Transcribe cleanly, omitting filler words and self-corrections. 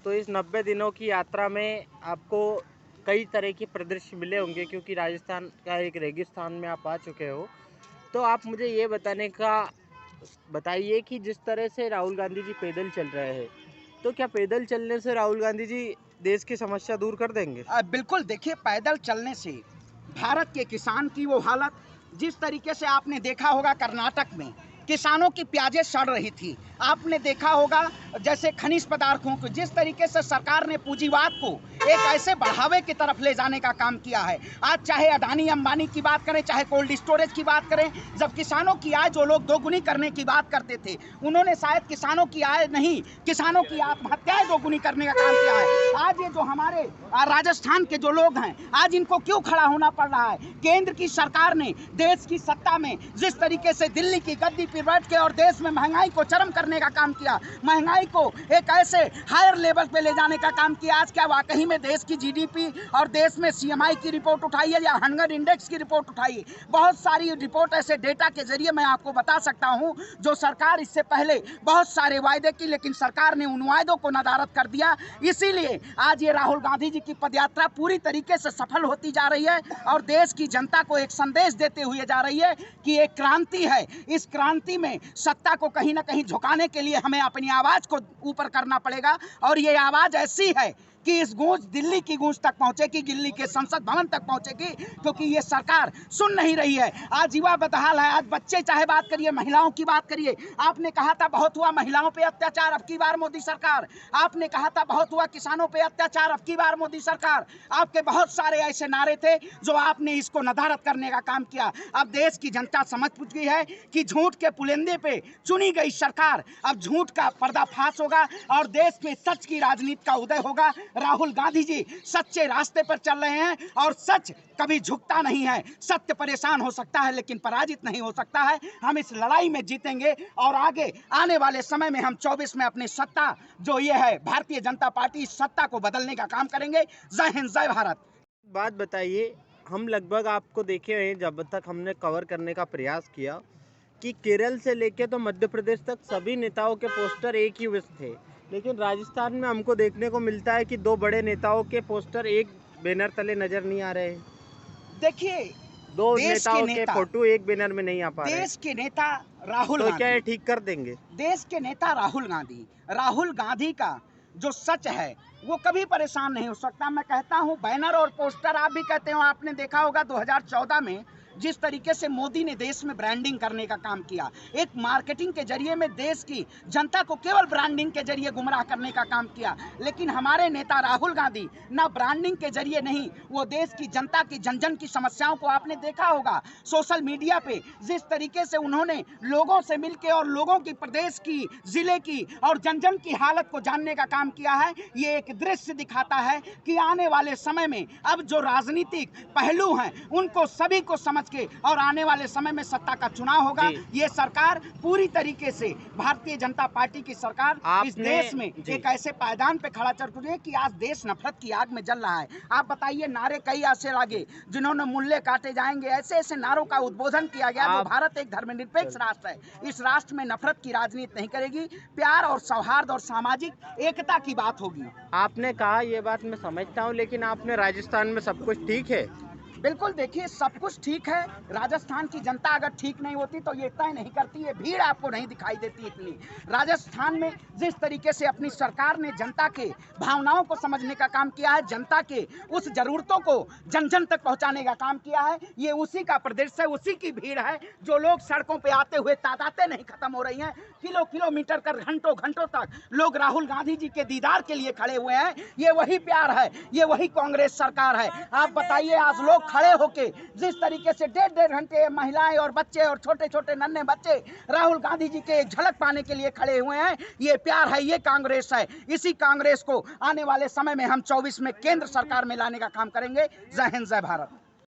तो इस 90 दिनों की यात्रा में आपको कई तरह के परिदृश्य मिले होंगे क्योंकि राजस्थान का एक रेगिस्तान में आप आ चुके हो। तो आप मुझे ये बताइए कि जिस तरह से राहुल गांधी जी पैदल चल रहे हैं, तो क्या पैदल चलने से राहुल गांधी जी देश की समस्या दूर कर देंगे? बिल्कुल, देखिए पैदल चलने से भारत के किसान की वो हालत, जिस तरीके से आपने देखा होगा कर्नाटक में किसानों की प्याजें सड़ रही थी। आपने देखा होगा जैसे खनिज पदार्थों को जिस तरीके से सरकार ने पूंजीवाद को एक ऐसे बढ़ावे की तरफ ले जाने का काम किया है। आज चाहे अडानी अंबानी की बात करें, चाहे कोल्ड स्टोरेज की बात करें, जब किसानों की आय जो लोग दोगुनी करने की बात करते थे, उन्होंने शायद किसानों की आय नहीं, किसानों की आत्महत्याएं दोगुनी करने का काम किया है। आज ये जो हमारे राजस्थान के जो लोग हैं, आज इनको क्यों खड़ा होना पड़ रहा है? केंद्र की सरकार ने देश की सत्ता में जिस तरीके से दिल्ली की गद्दी पर बैठ के और देश में महंगाई को चरम करने का काम किया, महंगाई को एक ऐसे हायर लेवल पे ले जाने का काम किया। आज क्या वाकई में देश की जीडीपी और देश में सीएमआई की रिपोर्ट उठाई है या हंगर इंडेक्स की रिपोर्ट उठाई है? बहुत सारी रिपोर्ट ऐसे डेटा के जरिए मैं आपको बता सकता हूं, जो सरकार इससे पहले बहुत सारे वायदे की, लेकिन सरकार ने उन वायदों को नदारद कर दिया। इसीलिए आज ये राहुल गांधी जी की पदयात्रा पूरी तरीके से सफल होती जा रही है और देश की जनता को एक संदेश देते हुए जा रही है कि एक क्रांति है। इस क्रांति में सत्ता को कहीं ना कहीं झुकाने के लिए हमें अपनी आवाज को ऊपर करना पड़ेगा और ये आवाज ऐसी है कि इस गूंज दिल्ली की गूंज तक पहुंचेगी, दिल्ली के संसद भवन तक पहुंचेगी, क्योंकि ये सरकार सुन नहीं रही है। आज युवा बदहाल है, आज बच्चे चाहे बात करिए, महिलाओं की बात करिए। आपने कहा था बहुत हुआ महिलाओं पे अत्याचार, अब की बार मोदी सरकार। आपने कहा था बहुत हुआ किसानों पे अत्याचार, अब की बार मोदी सरकार। आपके बहुत सारे ऐसे नारे थे जो आपने इसको नदारद करने का काम किया। अब देश की जनता समझ चुकी है कि झूठ के पुलिंदे पे चुनी गई सरकार, अब झूठ का पर्दाफाश होगा और देश में सच की राजनीति का उदय होगा। राहुल गांधी जी सच्चे रास्ते पर चल रहे हैं और सच कभी झुकता नहीं है। सत्य परेशान हो सकता है लेकिन पराजित नहीं हो सकता है। हम इस लड़ाई में जीतेंगे और आगे आने वाले समय में हम 24 में अपनी सत्ता जो ये है भारतीय जनता पार्टी, इस सत्ता को बदलने का काम करेंगे। जय हिंद, जय भारत। बात बताइए, हम लगभग आपको देखे हैं जब तक हमने कवर करने का प्रयास किया कि केरल से लेके तो मध्य प्रदेश तक सभी नेताओं के पोस्टर एक ही विष थे, लेकिन राजस्थान में हमको देखने को मिलता है कि दो बड़े नेताओं के पोस्टर एक बैनर तले नजर नहीं आ रहे हैं। देखिए, दो नेताओं के फोटो एक बैनर में नहीं आ पा रहे। देश के नेता राहुल तो क्या ये ठीक कर देंगे? देश के नेता राहुल गांधी का जो सच है वो कभी परेशान नहीं हो सकता। मैं कहता हूं बैनर और पोस्टर आप भी कहते हो, आपने देखा होगा 2014 में जिस तरीके से मोदी ने देश में ब्रांडिंग करने का काम किया, एक मार्केटिंग के जरिए में देश की जनता को केवल ब्रांडिंग के जरिए गुमराह करने का काम किया। लेकिन हमारे नेता राहुल गांधी ना ब्रांडिंग के जरिए नहीं, वो देश की जनता की जन जन की समस्याओं को आपने देखा होगा सोशल मीडिया पे जिस तरीके से उन्होंने लोगों से मिलकर और लोगों की, प्रदेश की, जिले की और जन जन की हालत को जानने का काम किया है। ये एक दृश्य दिखाता है कि आने वाले समय में अब जो राजनीतिक पहलू हैं उनको सभी को समझ के और आने वाले समय में सत्ता का चुनाव होगा। ये सरकार पूरी तरीके से भारतीय जनता पार्टी की सरकार इस देश में एक ऐसे पायदान पे खड़ा चल रही है कि आज देश नफरत की आग में जल रहा है। आप बताइए, नारे कई ऐसे लगे जिन्होंने मूल्य काटे जाएंगे, ऐसे ऐसे नारों का उद्बोधन किया गया। वो भारत एक धर्मनिरपेक्ष राष्ट्र है, इस राष्ट्र में नफरत की राजनीति नहीं करेगी, प्यार और सौहार्द और सामाजिक एकता की बात होगी। आपने कहा ये बात मैं समझता हूँ, लेकिन आपने राजस्थान में सब कुछ ठीक है। बिल्कुल, देखिए सब कुछ ठीक है। राजस्थान की जनता अगर ठीक नहीं होती तो ये तय नहीं करती, ये भीड़ आपको नहीं दिखाई देती इतनी। राजस्थान में जिस तरीके से अपनी सरकार ने जनता के भावनाओं को समझने का काम किया है, जनता के उस जरूरतों को जन जन तक पहुंचाने का काम किया है, ये उसी का प्रदेश है, उसी की भीड़ है। जो लोग सड़कों पर आते हुए तादादें नहीं खत्म हो रही हैं, किलोमीटर कर घंटों तक लोग राहुल गांधी जी के दीदार के लिए खड़े हुए हैं। ये वही प्यार है, ये वही कांग्रेस सरकार है। आप बताइए, आज लोग खड़े होके जिस तरीके से डेढ़ घंटे महिलाएं और बच्चे और छोटे नन्हे बच्चे राहुल गांधी जी के एक झलक पाने के लिए खड़े हुए हैं, ये प्यार है, ये कांग्रेस है। इसी कांग्रेस को आने वाले समय में हम 24 में केंद्र सरकार में लाने का काम करेंगे। जय हिंद, जय भारत।